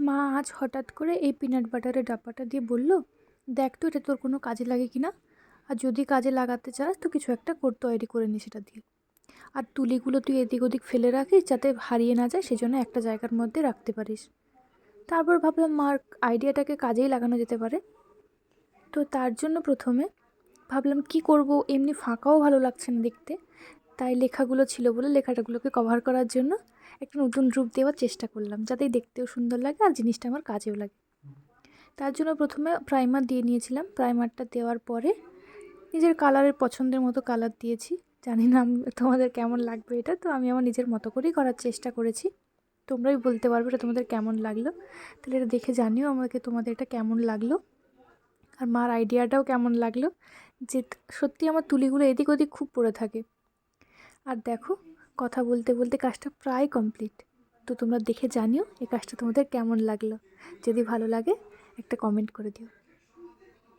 মা আজ হঠাৎ করে এই পিনাট বাটারের ডাব্বাটা দিয়ে বলল, দেখ তো এটা তোর কোনো কাজে লাগে কি না, আর যদি কাজে লাগাতে চাস তো কিছু একটা তৈরি করে নি সেটা দিয়ে। আর তুলিগুলো তুই এদিক ওদিক ফেলে রাখিস যাতে হারিয়ে না যায়, সেজন্য একটা জায়গার মধ্যে রাখতে পারিস। তারপর ভাবলাম মার আইডিয়াটাকে কাজেই লাগানো যেতে পারে। তো তার জন্য প্রথমে ভাবলাম কি করব, এমনি ফাঁকাও ভালো লাগছে না দেখতে। তাই লেখাগুলো ছিল বলে লেখাটাগুলোকে কভার করার জন্য একটা নতুন রূপ দেওয়ার চেষ্টা করলাম, যাতে দেখতেও সুন্দর লাগে আর জিনিসটা আমার কাজেও লাগে। তার জন্য প্রথমে প্রাইমার দিয়ে নিয়েছিলাম। প্রাইমারটা দেওয়ার পরে নিজের কালারের পছন্দের মতো কালার দিয়েছি। জানি না তোমাদের কেমন লাগবে এটা, তো আমি আমার নিজের মতো করেই করার চেষ্টা করেছি। তোমরাই বলতে পারবে এটা তোমাদের কেমন লাগলো। তাহলে এটা দেখে জানিও আমাকে তোমাদের এটা কেমন লাগলো, আর মার আইডিয়াটাও কেমন লাগলো। যে সত্যি আমার তুলিগুলো এদিক ওদিক খুব পড়ে থাকে। আর দেখো, কথা বলতে বলতে কাজটা প্রায় কমপ্লিট। তো তোমরা দেখে জানিও এই কাজটা তোমাদের কেমন লাগলো। যদি ভালো লাগে একটা কমেন্ট করে দিও।